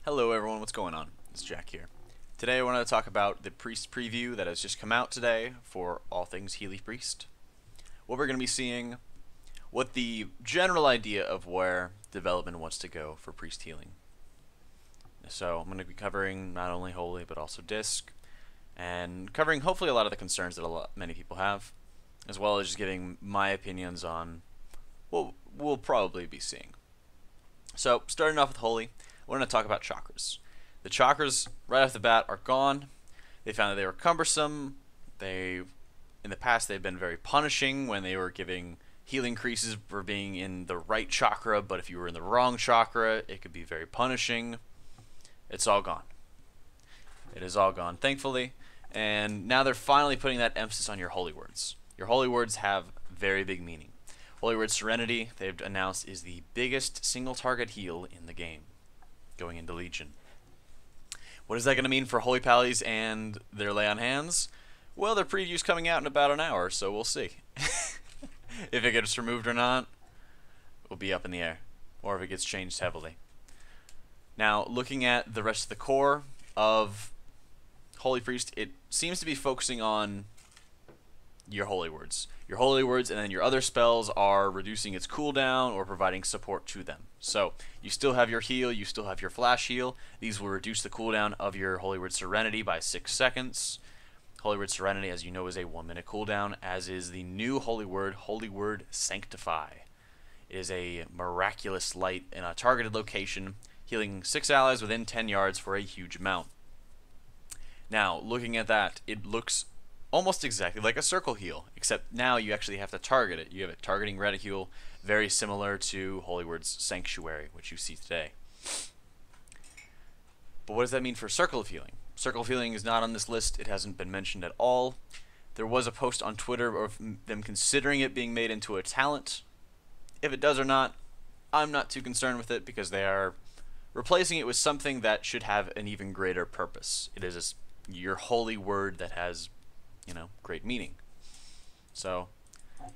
Hello everyone, what's going on? It's Jack here. Today I wanted to talk about the Priest preview that has just come out today for all things Healy Priest. What we're going to be seeing, what the general idea of where development wants to go for Priest healing. So I'm going to be covering not only Holy but also Disc, and covering hopefully a lot of the concerns that many people have, as well as just giving my opinions on what we'll probably be seeing. So starting off with Holy, we're going to talk about chakras. The chakras, right off the bat, are gone. They found that they were cumbersome. In the past, they've been very punishing when they were giving healing increases for being in the right chakra, but if you were in the wrong chakra, it could be very punishing. It's all gone. It is all gone, thankfully. And now they're finally putting that emphasis on your holy words. Your holy words have very big meaning. Holy Word Serenity, they've announced, is the biggest single target heal in the game, going into Legion. What is that going to mean for Holy Pallies and their lay on hands? Well, their preview's coming out in about an hour, so we'll see. If it gets removed or not, will be up in the air, or if it gets changed heavily. Now, looking at the rest of the core of Holy Priest, it seems to be focusing on your holy words. Your holy words, and then your other spells are reducing its cooldown or providing support to them. So you still have your heal, you still have your flash heal. These will reduce the cooldown of your Holy Word Serenity by 6 seconds. Holy Word Serenity, as you know, is a 1-minute cooldown, as is the new Holy Word Sanctify. It is a miraculous light in a targeted location, healing 6 allies within 10 yards for a huge amount. Now, looking at that, it looks almost exactly like a circle heal, except now you actually have to target it. You have a targeting reticule, very similar to Holy Word's Sanctuary, which you see today. But what does that mean for Circle of Healing? Circle of Healing is not on this list. It hasn't been mentioned at all. There was a post on Twitter of them considering it being made into a talent. If it does or not, I'm not too concerned with it, because they are replacing it with something that should have an even greater purpose. It is your holy word that has, great meaning. So,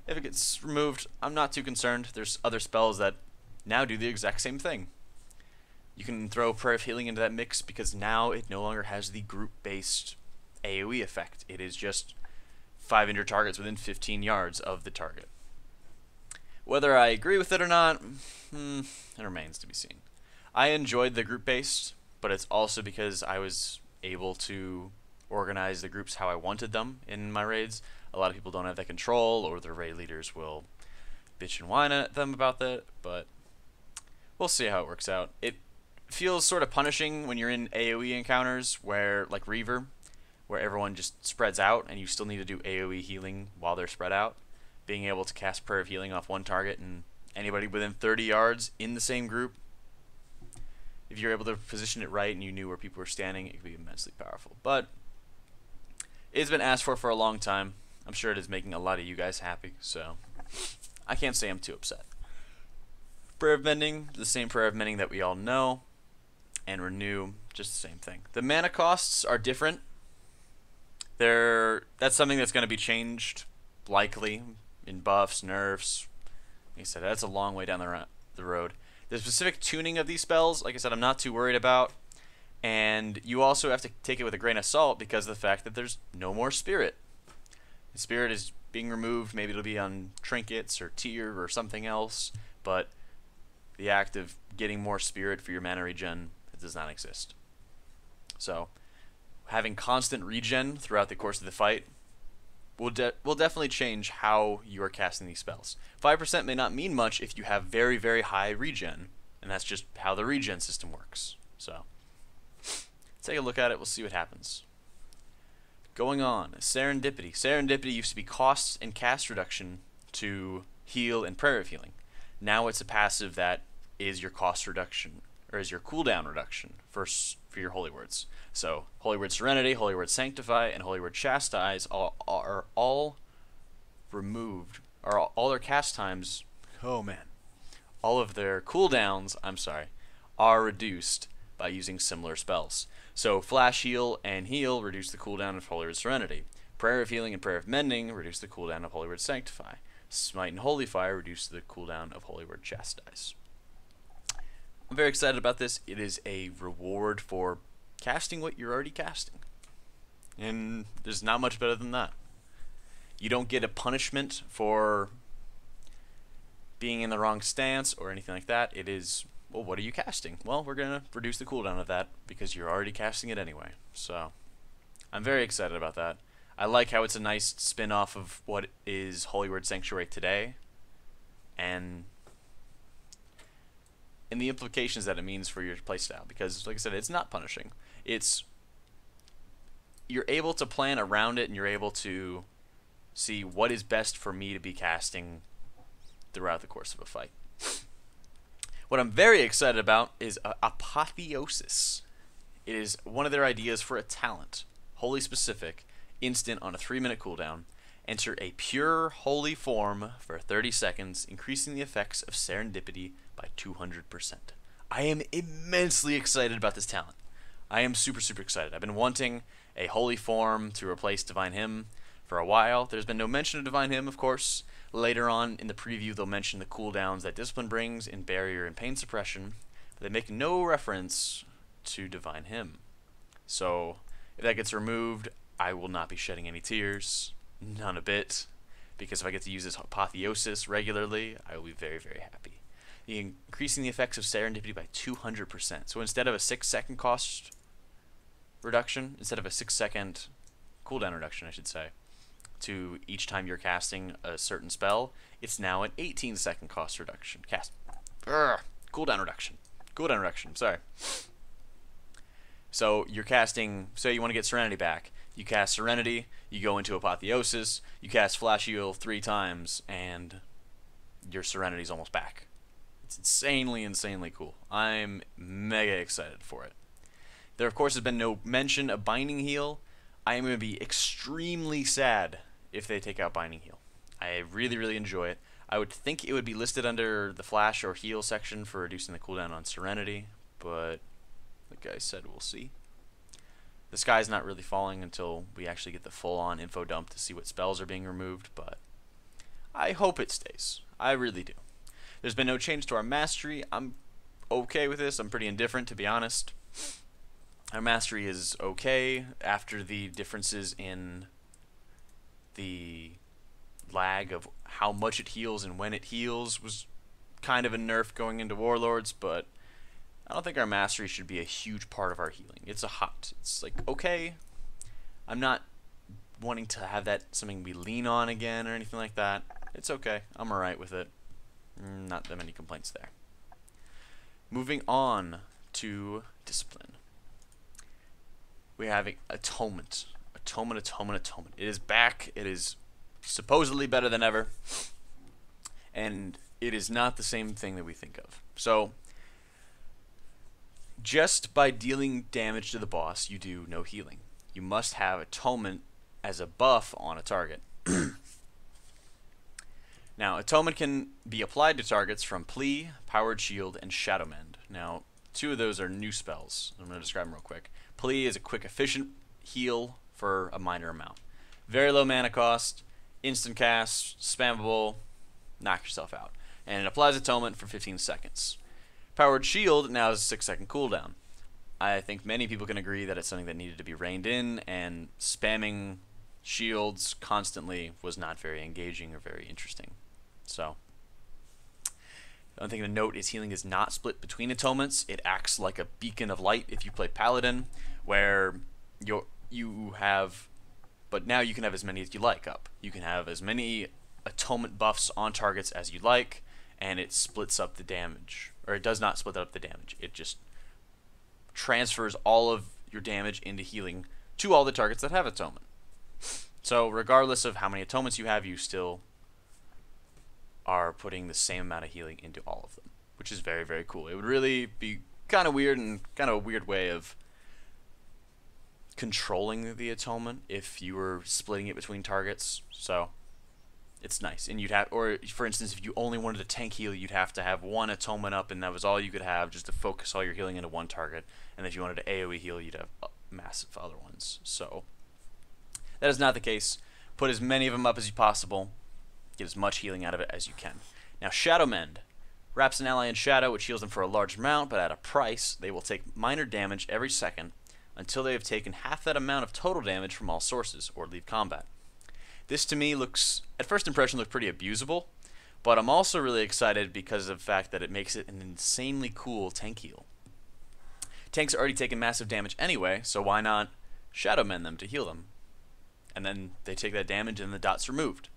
if it gets removed, I'm not too concerned. There's other spells that now do the exact same thing. You can throw Prayer of Healing into that mix, because now it no longer has the group-based AoE effect. It is just 500 targets within 15 yards of the target. Whether I agree with it or not, it remains to be seen. I enjoyed the group-based, but it's also because I was able to organize the groups how I wanted them in my raids. A lot of people don't have that control, or their raid leaders will bitch and whine at them about that, but we'll see how it works out. It feels sort of punishing when you're in AoE encounters where, like Reaver, where everyone just spreads out and you still need to do AoE healing while they're spread out. Being able to cast Prayer of Healing off one target and anybody within 30 yards in the same group, if you're able to position it right and you knew where people were standing, it could be immensely powerful. But it's been asked for a long time. I'm sure it is making a lot of you guys happy, so I can't say I'm too upset. Prayer of Mending, the same Prayer of Mending that we all know, and Renew, just the same thing. The mana costs are different. That's something that's going to be changed, likely, in buffs, nerfs. Like I said, that's a long way down the road. The specific tuning of these spells, like I said, I'm not too worried about. And you also have to take it with a grain of salt because of the fact that there's no more Spirit. The Spirit is being removed. Maybe it'll be on trinkets or tier or something else. But the act of getting more Spirit for your mana regen, it does not exist. So having constant regen throughout the course of the fight will definitely change how you are casting these spells. 5% may not mean much if you have very, very high regen, and that's just how the regen system works. So take a look at it, we'll see what happens. Going on, Serendipity. Serendipity used to be costs and cast reduction to heal and Prayer of Healing. Now it's a passive that is your cost reduction, or is your cooldown reduction for your holy words. So Holy Word Serenity, Holy Word Sanctify, and Holy Word Chastise are all removed, or all their cast times, all of their cooldowns, are reduced by using similar spells. So Flash Heal and Heal reduce the cooldown of Holy Word Serenity. Prayer of Healing and Prayer of Mending reduce the cooldown of Holy Word Sanctify. Smite and Holy Fire reduce the cooldown of Holy Word Chastise. I'm very excited about this. It is a reward for casting what you're already casting. And there's not much better than that. You don't get a punishment for being in the wrong stance or anything like that. It is, well, what are you casting? Well, we're going to reduce the cooldown of that because you're already casting it anyway. So, I'm very excited about that. I like how it's a nice spin-off of what is Holyward Sanctuary today, and the implications that it means for your playstyle. Because, like I said, it's not punishing. You're able to plan around it, and you're able to see what is best for me to be casting throughout the course of a fight. What I'm very excited about is Apotheosis. It is one of their ideas for a talent, wholly specific, instant on a 3-minute cooldown. Enter a pure holy form for 30 seconds, increasing the effects of serendipity by 200%. I am immensely excited about this talent. I am super, super excited. I've been wanting a holy form to replace Divine Hymn for a while. There's been no mention of Divine Hymn, of course. Later on in the preview, they'll mention the cooldowns that Discipline brings in Barrier and Pain Suppression, but they make no reference to Divine Hymn. So, if that gets removed, I will not be shedding any tears. None a bit. Because if I get to use this Apotheosis regularly, I will be very, very happy. Increasing the effects of Serendipity by 200%. So instead of a 6-second cost reduction, instead of a 6-second cooldown reduction, I should say, to each time you're casting a certain spell, it's now an 18-second cost reduction. Cooldown reduction. Cooldown reduction, sorry. So you're casting, say you want to get Serenity back. You cast Serenity, you go into Apotheosis, you cast Flash Heal 3 times, and your Serenity's almost back. It's insanely, insanely cool. I'm mega excited for it. There, of course, has been no mention of Binding Heal. I am going to be extremely sad if they take out Binding Heal. I really, really enjoy it. I would think it would be listed under the Flash or Heal section for reducing the cooldown on Serenity, but like I said, we'll see. The sky's not really falling until we actually get the full-on info dump to see what spells are being removed, but I hope it stays. I really do. There's been no change to our mastery. I'm okay with this. I'm pretty indifferent, to be honest. Our mastery is okay after the differences in the lag of how much it heals and when it heals was kind of a nerf going into Warlords, but I don't think our mastery should be a huge part of our healing. It's it's like, okay. I'm not wanting to have that something we lean on again or anything like that. It's okay. I'm alright with it. Not that many complaints there. Moving on to Discipline. We're having Atonement. Atonement. It is back. It is supposedly better than ever. And it is not the same thing that we think of. So, just by dealing damage to the boss, you do no healing. You must have Atonement as a buff on a target. Now, Atonement can be applied to targets from Plea, Powered Shield, and Shadow Mend. Now, 2 of those are new spells. I'm going to describe them real quick. Plea is a quick, efficient heal for a minor amount. Very low mana cost, instant cast, spammable, knock yourself out. And it applies Atonement for 15 seconds. Powered Shield now has a 6-second cooldown. I think many people can agree that it's something that needed to be reined in, and spamming shields constantly was not very engaging or very interesting. So, the only thing to note is healing is not split between atonements. It acts like a beacon of light if you play Paladin, where you have, but now you can have as many as you like up. You can have as many atonement buffs on targets as you like, and it splits up the damage. Or it does not split up the damage. It just transfers all of your damage into healing to all the targets that have Atonement. So regardless of how many Atonements you have, you still are putting the same amount of healing into all of them, which is very, very cool. It would really be kind of weird and kind of a weird way of controlling the Atonement if you were splitting it between targets. So it's nice. And you'd have, or for instance, if you only wanted a tank heal, you'd have to have 1 Atonement up, and that was all you could have just to focus all your healing into one target. And if you wanted to AoE heal, you'd have massive other ones. So that is not the case. Put as many of them up as you possible. Get as much healing out of it as you can. Now, Shadow Mend. Wraps an ally in shadow, which heals them for a large amount, but at a price. They will take minor damage every second until they have taken half that amount of total damage from all sources, or leave combat. This to me looks, at first impression, looks pretty abusable, but I'm also really excited because of the fact that it makes it an insanely cool tank heal. Tanks are already taking massive damage anyway, so why not Shadow Mend them to heal them? And then they take that damage and the dot's removed.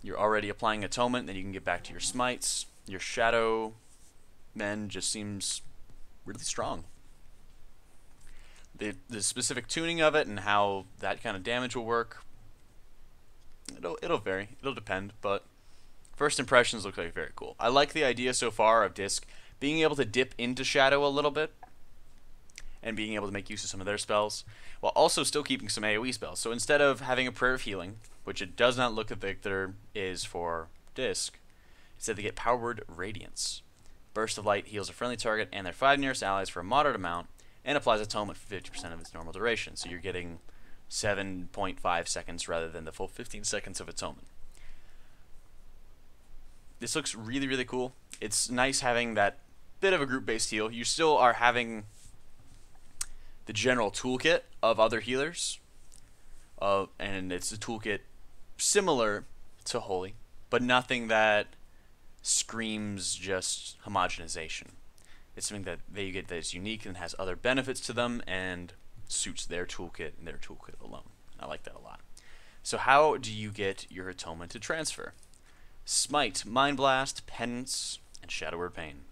You're already applying Atonement, then you can get back to your smites. Your Shadow Mend just seems really strong. The specific tuning of it and how that kind of damage will work, it'll vary. It'll depend, but first impressions look like very cool. I like the idea so far of Disc being able to dip into Shadow a little bit and being able to make use of some of their spells, while also still keeping some AoE spells. So instead of having a Prayer of Healing, which it does not look like there is for Disc, instead they get Power Word Radiance. Burst of Light heals a friendly target and their 5 nearest allies for a moderate amount, and applies Atonement for 50% of its normal duration. So you're getting 7.5 seconds rather than the full 15 seconds of Atonement. This looks really, really cool. It's nice having that bit of a group-based heal. You still are having the general toolkit of other healers, and it's a toolkit similar to Holy, but nothing that screams just homogenization. It's something that they get that is unique and has other benefits to them and suits their toolkit and their toolkit alone. I like that a lot. So how do you get your Atonement to transfer? Smite, Mind Blast, Penance, and Shadow Word Pain.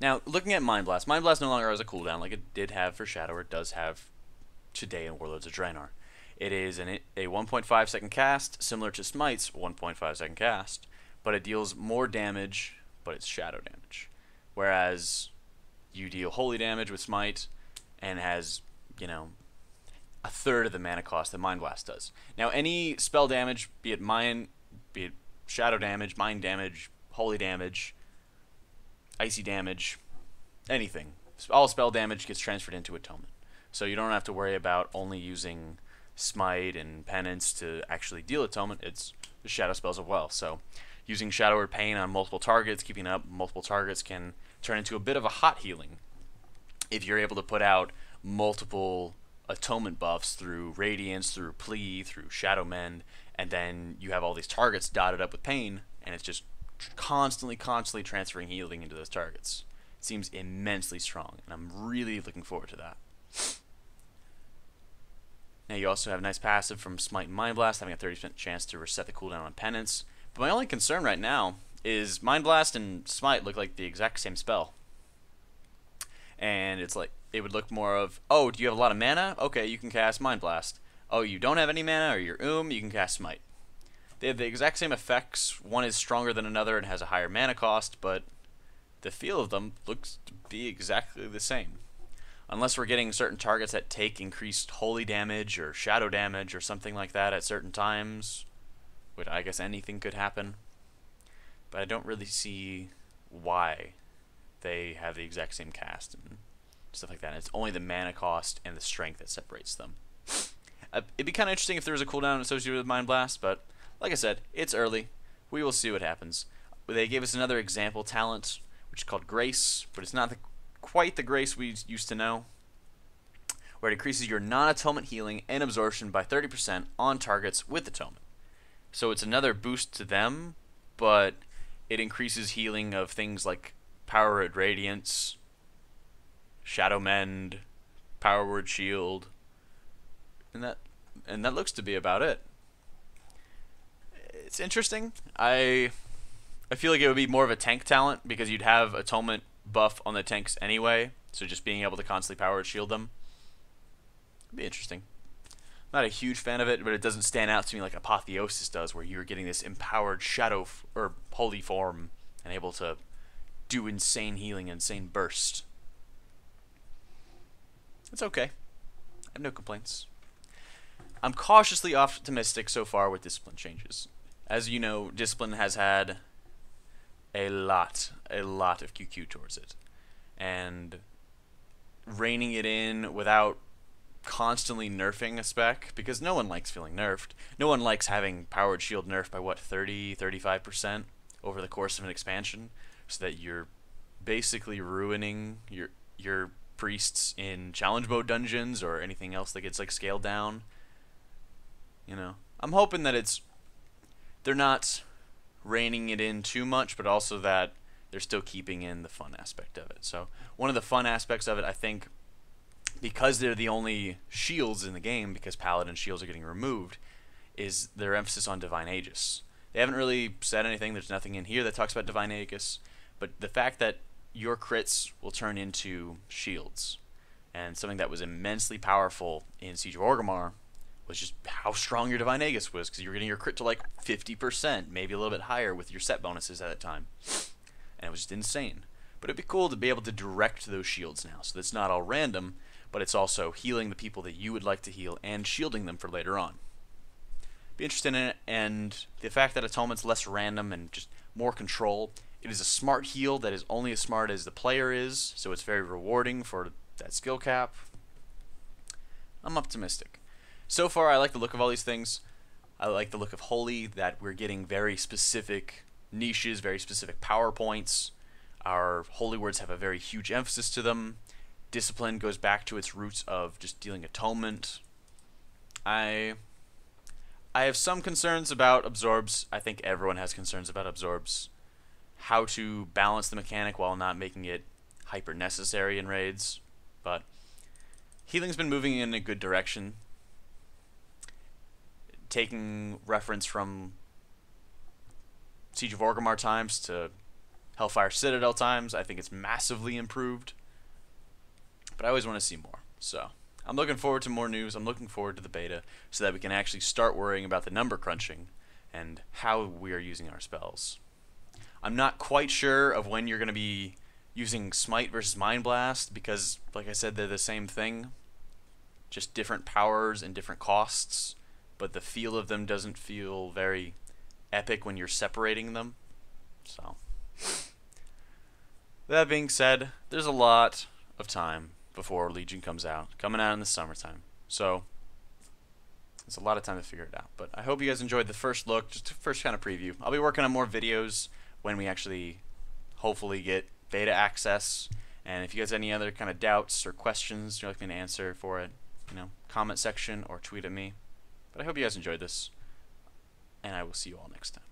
Now, looking at Mind Blast no longer has a cooldown like it did have for Shadow, or it does have today in Warlords of Draenor. It is a 1.5 second cast, similar to Smite's 1.5 second cast, but it deals more damage, but it's shadow damage. Whereas you deal holy damage with Smite and has, you know, a third of the mana cost that Mind Blast does. Now, any spell damage, be it shadow damage, mind damage, holy damage, icy damage, anything, all spell damage gets transferred into Atonement. So you don't have to worry about only using Smite and Penance to actually deal Atonement. It's the shadow spells as well. So using Shadow Word Pain on multiple targets, keeping up multiple targets, can turn into a bit of a hot healing if you're able to put out multiple Atonement buffs through Radiance, through Plea, through Shadow Mend, and then you have all these targets dotted up with Pain, and it's just constantly transferring healing into those targets. It seems immensely strong, and I'm really looking forward to that. Now you also have a nice passive from Smite and Mind Blast, having a 30% chance to reset the cooldown on Penance. But my only concern right now is Mind Blast and Smite look like the exact same spell. And it's like, it would look more of, oh, do you have a lot of mana? Okay, you can cast Mind Blast. Oh, you don't have any mana, or you're you can cast Smite. They have the exact same effects. One is stronger than another and has a higher mana cost, but the feel of them looks to be exactly the same. Unless we're getting certain targets that take increased holy damage or shadow damage or something like that at certain times, which I guess anything could happen. But I don't really see why they have the exact same cast and stuff like that. It's only the mana cost and the strength that separates them. It'd be kind of interesting if there was a cooldown associated with Mind Blast, but like I said, it's early. We will see what happens. They gave us another example talent, which is called Grace, but it's not quite the Grace we used to know, where it increases your non-Atonement healing and absorption by 30% on targets with Atonement. So it's another boost to them, but it increases healing of things like Power Word Radiance, Shadow Mend, Power Word Shield, and that looks to be about it. It's interesting. I feel like it would be more of a tank talent because you'd have Atonement buff on the tanks anyway, so just being able to constantly Power Word Shield them would be interesting. Not a huge fan of it, but it doesn't stand out to me like Apotheosis does, where you're getting this empowered shadow or holy form and able to do insane healing, insane burst. It's okay. I have no complaints. I'm cautiously optimistic so far with discipline changes. As you know, discipline has had a lot of QQ towards it, and reining it in without constantly nerfing a spec, because no one likes feeling nerfed. No one likes having Powered Shield nerfed by what, 30-35%, over the course of an expansion, so that you're basically ruining your priests in challenge mode dungeons or anything else that gets like scaled down. You know, I'm hoping that they're not reining it in too much, but also that they're still keeping in the fun aspect of it. So one of the fun aspects of it, I think, because they're the only shields in the game, because paladin shields are getting removed, is their emphasis on Divine Aegis. They haven't really said anything. There's nothing in here that talks about Divine Aegis, but the fact that your crits will turn into shields, and something that was immensely powerful in Siege of Orgrimmar was just how strong your Divine Aegis was, because you were getting your crit to like 50%, maybe a little bit higher with your set bonuses at that time. And it was just insane. But it'd be cool to be able to direct those shields now, so that's not all random, but it's also healing the people that you would like to heal and shielding them for later on. Be interested in it, and the fact that Atonement's less random and just more control. It is a smart heal that is only as smart as the player is, so it's very rewarding for that skill cap. I'm optimistic. So far, I like the look of all these things. I like the look of Holy, that we're getting very specific niches, very specific power points. Our holy words have a very huge emphasis to them. Discipline goes back to its roots of just dealing atonement. I have some concerns about absorbs. I think everyone has concerns about absorbs. How to balance the mechanic while not making it hyper necessary in raids. But healing's been moving in a good direction. Taking reference from Siege of Orgrimmar times to Hellfire Citadel times, I think it's massively improved. But I always want to see more. So I'm looking forward to more news. I'm looking forward to the beta so that we can actually start worrying about the number crunching and how we are using our spells. I'm not quite sure of when you're going to be using Smite versus Mind Blast, because, like I said, they're the same thing. Just different powers and different costs. But the feel of them doesn't feel very epic when you're separating them. So, that being said, there's a lot of time before Legion comes out. Coming out in the summertime. So, it's a lot of time to figure it out. But I hope you guys enjoyed the first look, just a first kind of preview. I'll be working on more videos when we actually hopefully get beta access. And if you guys have any other kind of doubts or questions you'd like me to answer for it, comment section or tweet at me. But I hope you guys enjoyed this, and I will see you all next time.